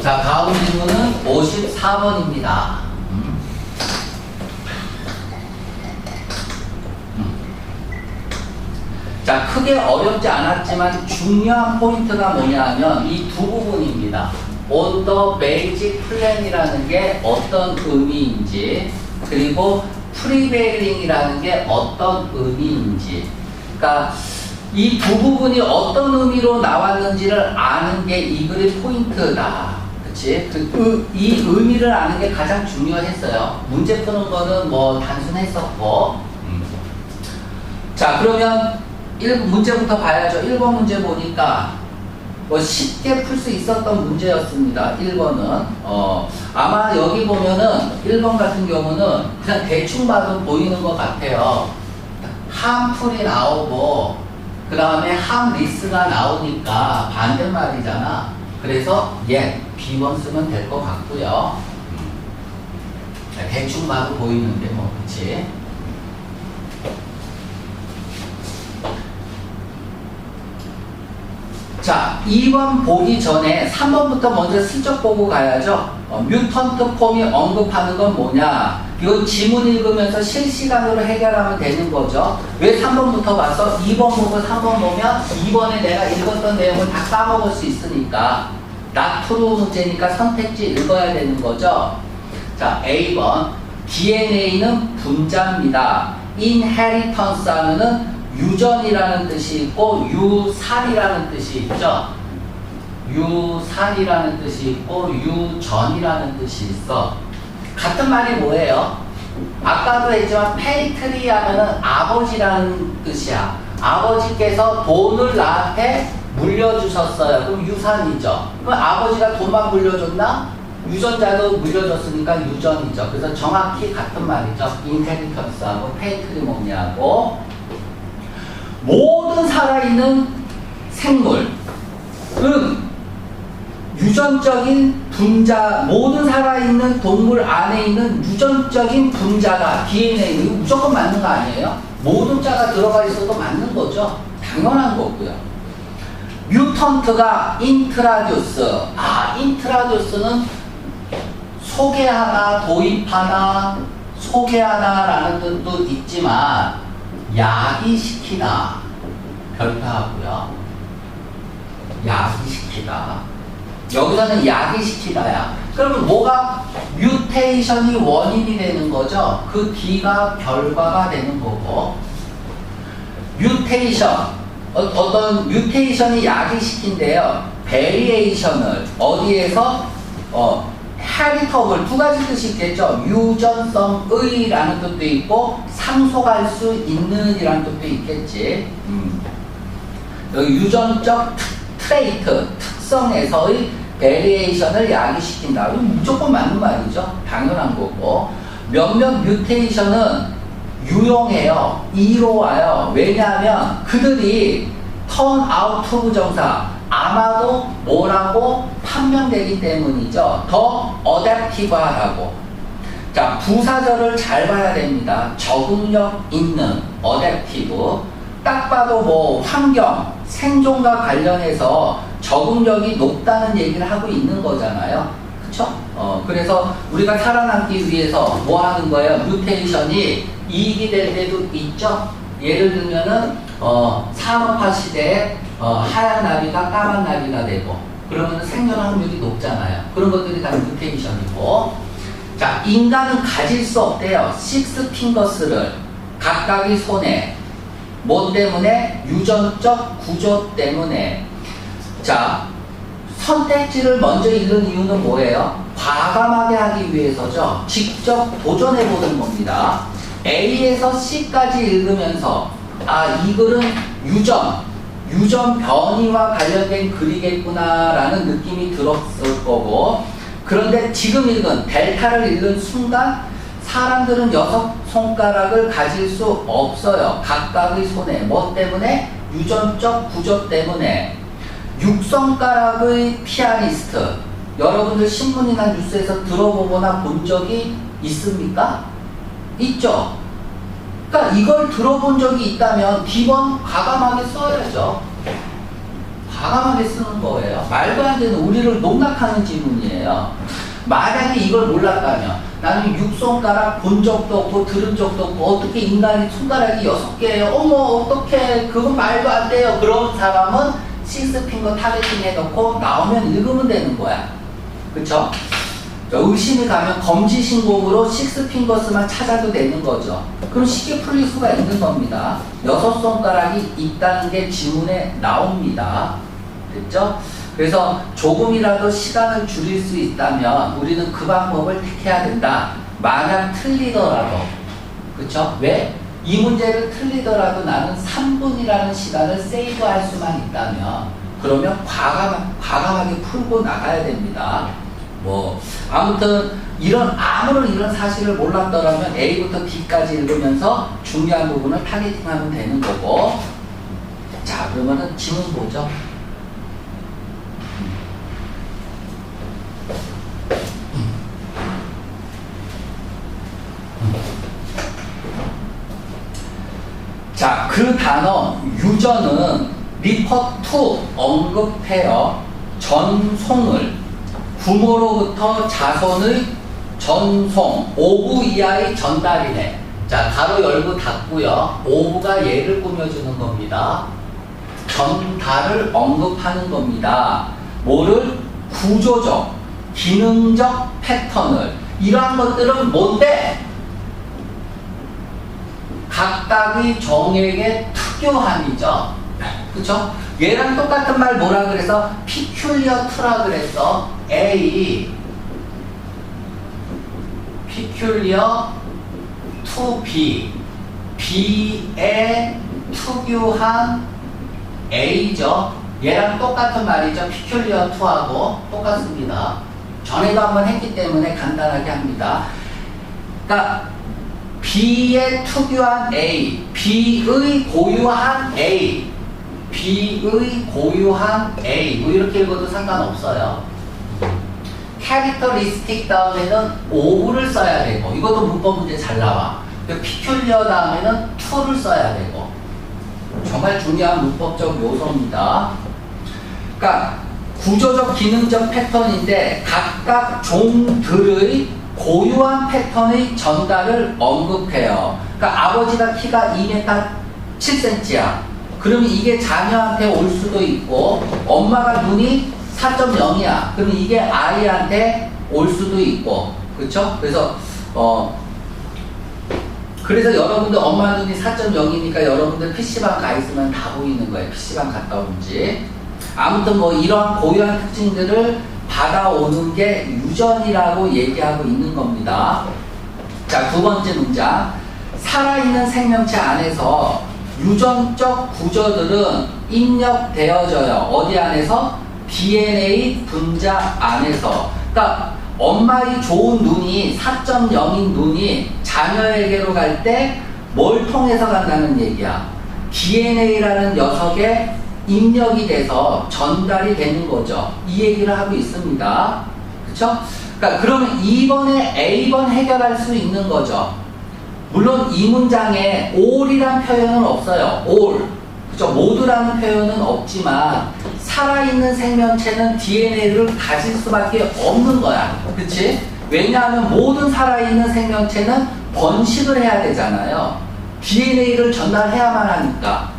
자, 다음 질문은 54번입니다. 자, 크게 어렵지 않았지만 중요한 포인트가 뭐냐 하면 이 두 부분입니다. On the basic plan이라는 게 어떤 의미인지, 그리고 prevailing이라는 게 어떤 의미인지. 그러니까 이 두 부분이 어떤 의미로 나왔는지를 아는 게 이 글의 포인트다. 그치? 이 의미를 아는 게 가장 중요했어요. 문제 푸는 거는 뭐 단순했었고. 자, 그러면 문제부터 봐야죠. 1번 문제 보니까 뭐 쉽게 풀 수 있었던 문제였습니다. 1번은 아마 여기 보면은 1번 같은 경우는 그냥 대충 봐도 보이는 것 같아요. 함풀이 나오고 그 다음에 함리스가 나오니까 반대말이잖아. 그래서 B번 쓰면 될 것 같고요. 대충 봐도 보이는데 뭐 그치? 자, 2번 보기 전에 3번부터 먼저 슬쩍 보고 가야죠. 뮤턴트 폼이 언급하는 건 뭐냐? 이건 지문 읽으면서 실시간으로 해결하면 되는 거죠. 왜 3번부터 봐서 2번 보고 3번 보면 2번에 내가 읽었던 내용을 다 까먹을 수 있으니까 나트루 문제니까 선택지 읽어야 되는 거죠. 자, A번 DNA는 분자입니다. inheritance 하면은 유전이라는 뜻이 있고 유산이라는 뜻이 있죠. 유산이라는 뜻이 있고 유전이라는 뜻이 있어. 같은 말이 뭐예요? 아까도 했지만 페이트리 하면은 아버지라는 뜻이야. 아버지께서 돈을 나한테 물려주셨어요. 그럼 유산이죠. 그럼 아버지가 돈만 물려줬나? 유전자도 물려줬으니까 유전이죠. 그래서 정확히 같은 말이죠. 인헤리턴스하고 페이트리모니하고 모든 살아있는 생물은 유전적인 분자, 모든 살아있는 동물 안에 있는 유전적인 분자가 DNA, 이거 무조건 맞는 거 아니에요? 모든 자가 들어가 있어도 맞는 거죠. 당연한 거고요. 뮤턴트가 인트라듀스. 인트라듀스는 소개하다, 도입하다, 소개하다라는 뜻도 있지만 야기시키다 별표하고요. 야기시키다. 여기서는 야기시키다야. 그러면 뭐가 뮤테이션이 원인이 되는 거죠? 그 D가 결과가 되는 거고. 뮤테이션 어떤 뮤테이션이 야기시킨대요. 베리에이션을 어디에서 헤리터블 두 가지 뜻이 있겠죠. 유전성의라는 뜻도 있고 상속할 수 있는 이라는 뜻도 있겠지. 여기 유전적 트레이트 특성에서의 베리에이션을 야기시킨다. 이건 무조건 맞는 말이죠. 당연한 거고. 몇몇 뮤테이션은 유용해요. 이로와요. 왜냐하면 그들이 턴 아웃 부정사 아마도 뭐라고 판명되기 때문이죠. 더 어댑티브하다고. 자, 부사절을 잘 봐야 됩니다. 적응력 있는 어댑티브. 딱 봐도 뭐 환경, 생존과 관련해서 적응력이 높다는 얘기를 하고 있는 거잖아요. 그쵸? 그래서 우리가 살아남기 위해서 뭐 하는 거예요? 뮤테이션이 이익이 될 때도 있죠. 예를 들면은 산업화 시대에 하얀 나비가 까만 나비가 되고 그러면 생존 확률이 높잖아요. 그런 것들이 다 뮤테이션이고. 자, 인간은 가질 수 없대요. 식스 핑거스를 각각의 손에. 뭐 때문에? 유전적 구조 때문에. 자, 선택지를 먼저 읽는 이유는 뭐예요? 과감하게 하기 위해서죠. 직접 도전해보는 겁니다. A에서 C까지 읽으면서 이 글은 유전 변이와 관련된 글이겠구나라는 느낌이 들었을 거고, 그런데 지금 읽은 델타를 읽은 순간 사람들은 6손가락을 가질 수 없어요. 각각의 손에. 뭐 때문에? 유전적 구조 때문에. 6손가락의 피아니스트. 여러분들 신문이나 뉴스에서 들어보거나 본 적이 있습니까? 있죠? 그러니까 이걸 들어본 적이 있다면 B번 과감하게 써야죠. 과감하게 쓰는 거예요. 말도 안 되는 우리를 농락하는 지문이에요. 만약에 이걸 몰랐다면 나는 6손가락 본 적도 없고 들은 적도 없고 어떻게 인간이 손가락이 6개예요? 어머 어떡해 그건 말도 안 돼요. 그런 사람은 식스핑거 타겟팅 해놓고 나오면 읽으면 되는 거야. 그쵸? 의심이 가면 검지신공으로 식스핑거스만 찾아도 되는 거죠. 그럼 쉽게 풀릴 수가 있는 겁니다. 6손가락이 있다는 게 지문에 나옵니다. 됐죠? 그래서 조금이라도 시간을 줄일 수 있다면 우리는 그 방법을 택해야 된다. 만약 틀리더라도. 그쵸? 왜? 이 문제를 틀리더라도 나는 3분이라는 시간을 세이브할 수만 있다면 그러면 과감하게 풀고 나가야 됩니다. 뭐 아무튼 아무런 이런 사실을 몰랐더라면 A부터 D까지 읽으면서 중요한 부분을 타겟팅하면 되는 거고. 자, 그러면은 지문 보죠. 자, 그 단어 유전은 refer to 언급해요. 전송을 부모로부터 자손의 전송, 오부 이하의 전달이네. 자, 가로 열고 닫고요. 오부가 얘를 꾸며주는 겁니다. 전달을 언급하는 겁니다. 뭐를? 구조적, 기능적 패턴을. 이러한 것들은 뭔데? 각각의 정액의 특유함이죠. 그쵸? 얘랑 똑같은 말 뭐라 그래서? peculiar to라 그랬어. A peculiar to B B의 특유한 A죠. 얘랑 똑같은 말이죠. peculiar to하고 똑같습니다. 전에도 한번 했기 때문에 간단하게 합니다. 그러니까 B의 특유한 A, B의 고유한 A, B의 고유한 A 뭐 이렇게 읽어도 상관없어요. characteristic 다음에는 o를 써야 되고 이것도 문법 문제 잘 나와. peculiar 다음에는 to를 써야 되고 정말 중요한 문법적 요소입니다. 그러니까 구조적 기능적 패턴인데 각각 종들의 고유한 패턴의 전달을 언급해요. 그러니까 아버지가 키가 2m 7cm야. 그러면 이게 자녀한테 올 수도 있고 엄마가 눈이 4.0이야. 그러면 이게 아이한테 올 수도 있고 그렇죠? 그래서 여러분들 엄마 눈이 4.0이니까 여러분들 PC방 가 있으면 다 보이는 거예요. PC방 갔다 온지. 아무튼 뭐 이러한 고유한 특징들을 받아오는 게 유전이라고 얘기하고 있는 겁니다. 자, 두 번째 문장. 살아있는 생명체 안에서 유전적 구조들은 입력되어져요. 어디 안에서? DNA 분자 안에서. 그러니까 엄마의 좋은 눈이 4.0인 눈이 자녀에게로 갈 때 뭘 통해서 간다는 얘기야? DNA라는 녀석에 입력이 돼서 전달이 되는 거죠. 이 얘기를 하고 있습니다. 그쵸? 그러니까 그러면 2번에 A번 해결할 수 있는 거죠. 물론 이 문장에 all이란 표현은 없어요. all. 그쵸? 모두라는 표현은 없지만 살아있는 생명체는 DNA를 가질 수밖에 없는 거야. 그치? 왜냐하면 모든 살아있는 생명체는 번식을 해야 되잖아요. DNA를 전달해야만 하니까.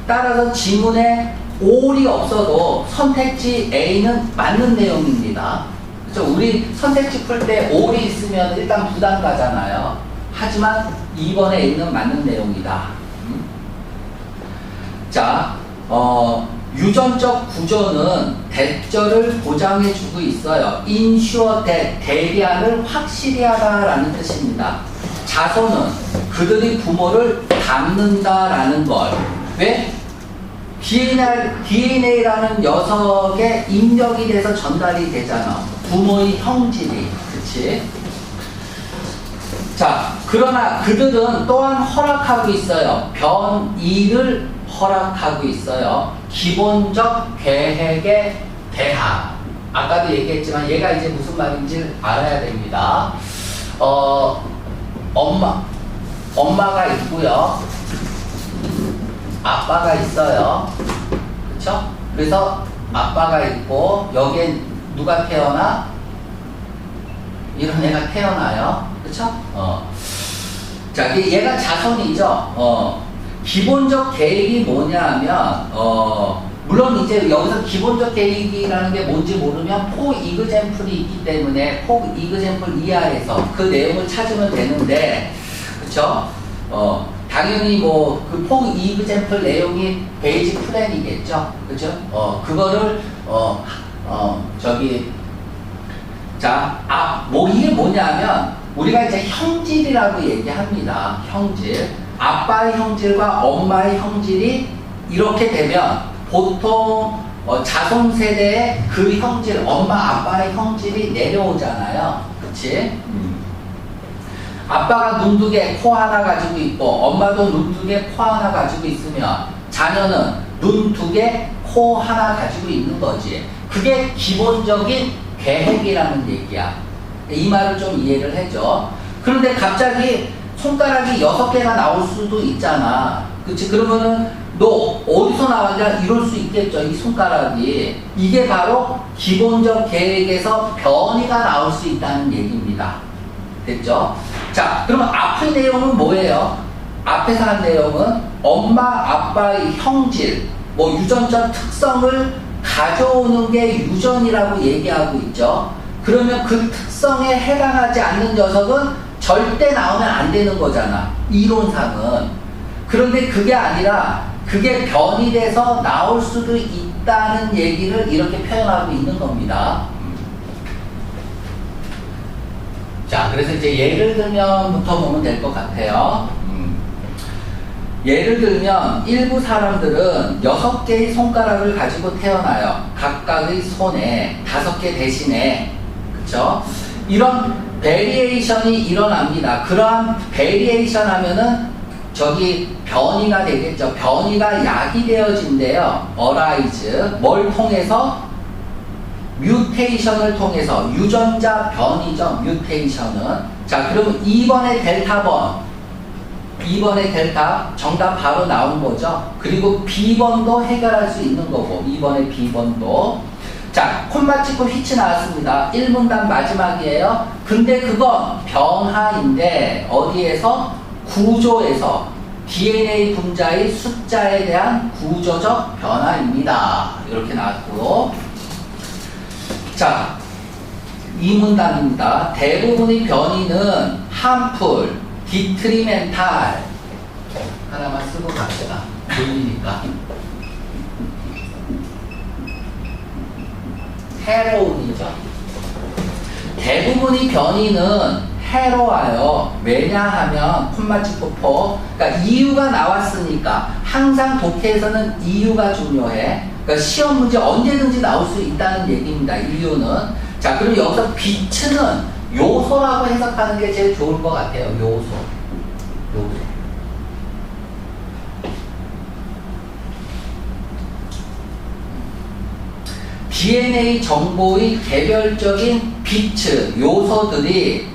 따라서 지문에 all이 없어도 선택지 A는 맞는 내용입니다. 그쵸? 우리 선택지 풀 때 all이 있으면 일단 부담 가잖아요. 하지만 2번에 A는 맞는 내용이다. 자, 유전적 구조는 대절을 보장해주고 있어요. ensure that, 대리안을 확실히 하다라는 뜻입니다. 자손은 그들의 부모를 닮는다라는 걸. 왜? DNA라는 녀석에 입력이 돼서 전달이 되잖아. 부모의 형질이. 그치? 자, 그러나 그들은 또한 허락하고 있어요. 변이를 허락하고 있어요. 기본적 계획에 대한. 아까도 얘기했지만 얘가 이제 무슨 말인지 알아야 됩니다. 엄마가 있고요. 아빠가 있어요. 그쵸? 그래서 아빠가 있고 여기에 누가 태어나? 이런 애가 태어나요. 그쵸? 자, 얘가 자손이죠. 기본적 계획이 뭐냐 하면, 물론 이제 여기서 기본적 계획이라는 게 뭔지 모르면 포 이그젬플이 있기 때문에 포 이그젬플 이하에서 그 내용을 찾으면 되는데, 그쵸? 당연히 뭐 그 포 이그젬플 내용이 베이직 플랜이겠죠. 그죠? 그거를 뭐 이게 뭐냐면 우리가 이제 형질이라고 얘기합니다. 형질. 아빠의 형질과 엄마의 형질이 이렇게 되면 보통 자손 세대에 그 형질, 엄마 아빠의 형질이 내려오잖아요. 그치? 아빠가 눈 두 개, 코 하나 가지고 있고 엄마도 눈 두 개, 코 하나 가지고 있으면 자녀는 눈 두 개, 코 하나 가지고 있는 거지. 그게 기본적인 계획이라는 얘기야. 이 말을 좀 이해를 해줘. 그런데 갑자기 손가락이 6개가 나올 수도 있잖아. 그치? 그러면은 너 어디서 나왔냐 이럴 수 있겠죠. 이 손가락이. 이게 바로 기본적 계획에서 변이가 나올 수 있다는 얘기입니다. 됐죠? 자, 그러면 앞의 내용은 뭐예요? 앞에서 한 내용은 엄마, 아빠의 형질, 뭐 유전적 특성을 가져오는 게 유전이라고 얘기하고 있죠. 그러면 그 특성에 해당하지 않는 녀석은 절대 나오면 안 되는 거잖아. 이론상은. 그런데 그게 아니라 그게 변이돼서 나올 수도 있다는 얘기를 이렇게 표현하고 있는 겁니다. 자, 그래서 이제 예를 들면부터 보면 될 것 같아요. 예를 들면 일부 사람들은 6개의 손가락을 가지고 태어나요. 각각의 손에 5개 대신에. 그쵸? 이런 베리에이션이 일어납니다. 그러한 베리에이션 하면은 저기 변이가 되겠죠. 변이가 야기되어진대요. 어라이즈. 뭘 통해서? 뮤테이션을 통해서. 유전자 변이죠. 뮤테이션은. 자, 그러면 2번의 델타번. 2번의 델타 정답 바로 나온 거죠. 그리고 B번도 해결할 수 있는 거고 2번의 B번도. 자, 콤마 찍고 휘치 나왔습니다. 1문단 마지막이에요. 근데 그건 변화인데 어디에서? 구조에서. DNA 분자의 숫자에 대한 구조적 변화입니다. 이렇게 나왔고. 자, 2문단입니다. 대부분의 변이는 harmful, detrimental. 하나만 쓰고 갑시다. 보이니까. 해로운이죠. 대부분의 변이는 해로워요. 왜냐하면 콤마 찍고 포. 그러니까 이유가 나왔으니까 항상 독해에서는 이유가 중요해. 그러니까 시험 문제 언제든지 나올 수 있다는 얘기입니다. 이유는. 자, 그리고 여기서 비츠는 요소라고 해석하는 게 제일 좋을 것 같아요. 요소. DNA 정보의 개별적인 비츠, 요소들이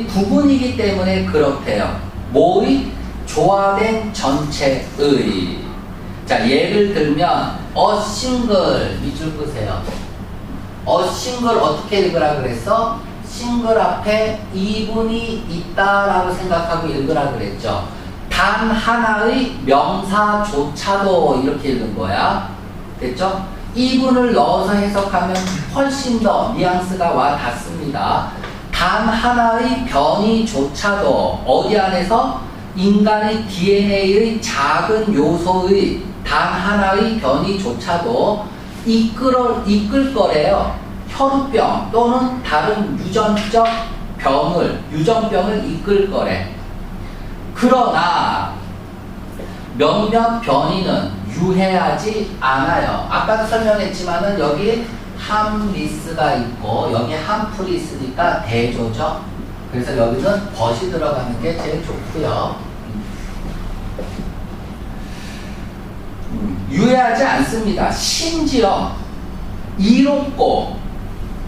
부분이기 때문에 그렇대요. 뭐의? 조화된 전체의. 자, 예를 들면 a single, 밑줄 끄세요. a single 어떻게 읽으라 그랬어? 싱글 앞에 이분이 있다라고 생각하고 읽으라 그랬죠. 단 하나의 명사조차도 이렇게 읽은 거야. 됐죠? 이분을 넣어서 해석하면 훨씬 더 뉘앙스가 와 닿습니다. 단 하나의 변이조차도 어디 안에서? 인간의 DNA의 작은 요소의 단 하나의 변이조차도 이끌 거래요. 혈우병 또는 다른 유전적 유전병을 이끌 거래. 그러나 몇몇 변이는 유해하지 않아요. 아까도 설명했지만은 여기 함리스가 있고 여기 함풀이 있으니까 대조죠. 그래서 여기는 벗이 들어가는 게 제일 좋고요. 유해하지 않습니다. 심지어 이롭고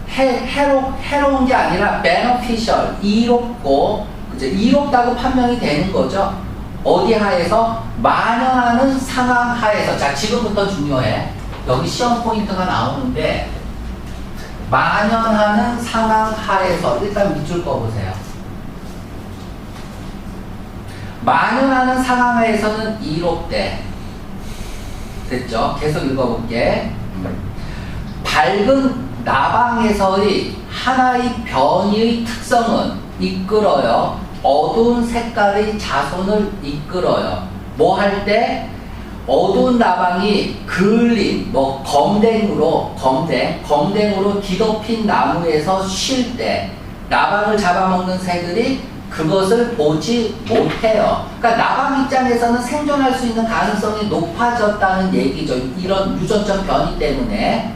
해로운 게 아니라 beneficial, 이롭고, 그죠? 이롭다고 판명이 되는 거죠. 어디 하에서? 만연하는 상황 하에서. 자, 지금부터 중요해. 여기 시험 포인트가 나오는데 만연하는 상황 하에서 일단 밑줄 꺼보세요. 만연하는 상황 하에서는 2롭대 됐죠? 계속 읽어볼게. 밝은 나방에서의 하나의 변이의 특성은 이끌어요. 어두운 색깔의 자손을 이끌어요. 뭐 할 때? 어두운 나방이 그을린 검댕으로 뒤덮인 나무에서 쉴 때 나방을 잡아먹는 새들이 그것을 보지 못해요. 그러니까 나방 입장에서는 생존할 수 있는 가능성이 높아졌다는 얘기죠. 이런 유전적 변이 때문에.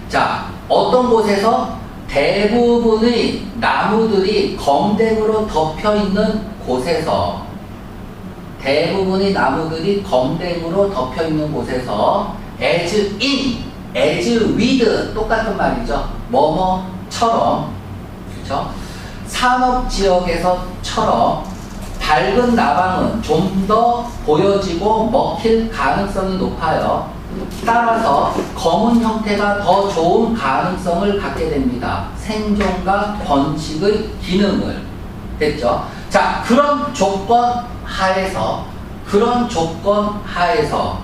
자, 어떤 곳에서 대부분의 나무들이 검댕으로 덮여 있는 곳에서 as in, as with 똑같은 말이죠. 뭐뭐처럼, 그렇죠? 산업지역에서처럼 밝은 나방은 좀 더 보여지고 먹힐 가능성이 높아요. 따라서 검은 형태가 더 좋은 가능성을 갖게 됩니다. 생존과 번식의 기능을. 됐죠? 자, 그런 조건 하에서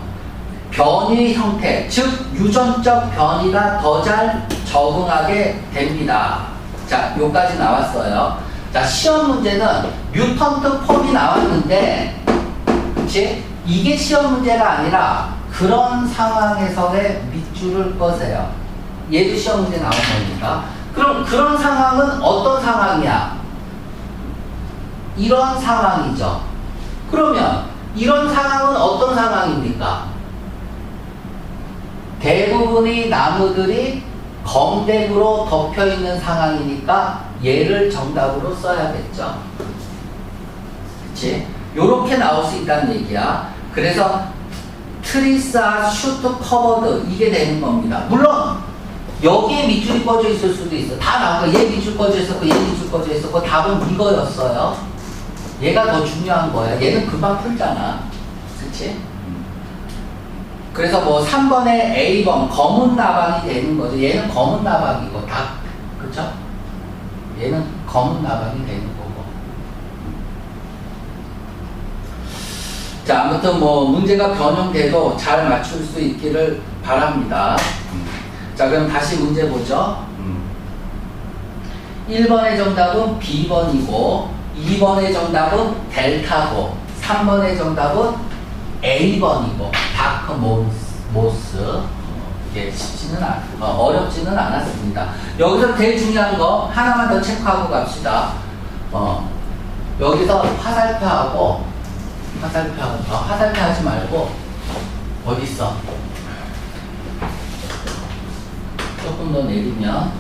변이 형태, 즉 유전적 변이가 더 잘 적응하게 됩니다. 자, 요까지 나왔어요. 자, 시험 문제는 뮤턴트 폼이 나왔는데, 그치? 이게 시험 문제가 아니라 그런 상황에서의 밑줄을 꺼세요. 얘도 시험 문제 나온 거니까. 그럼 그런 상황은 어떤 상황이야? 이런 상황이죠. 그러면 이런 상황은 어떤 상황입니까? 대부분의 나무들이 검댕으로 덮여있는 상황이니까 얘를 정답으로 써야겠죠. 그치? 요렇게 나올 수 있다는 얘기야. 그래서 트리스아 슈트 커버드 이게 되는 겁니다. 물론 여기에 밑줄이 꺼져 있을 수도 있어. 다 나온 거. 얘 밑줄 꺼져 있었고 얘 밑줄 꺼져 있었고 답은 이거였어요. 얘가 더 중요한 거야. 얘는 금방 풀잖아. 그치? 그래서 뭐 3번에 A번 검은 나방이 되는 거죠. 얘는 검은 나방이고 다 그쵸? 얘는 검은 나방이 되는 거고. 자, 아무튼 뭐 문제가 변형돼도 잘 맞출 수 있기를 바랍니다. 자, 그럼 다시 문제 보죠. 1번의 정답은 B번이고 2번의 정답은 델타고 3번의 정답은 A번이고 다크 모스. 이게 어렵지는 않았습니다. 여기서 제일 중요한 거 하나만 더 체크하고 갑시다. 여기서 화살표 하지 말고 어디 있어? 조금 더 내리면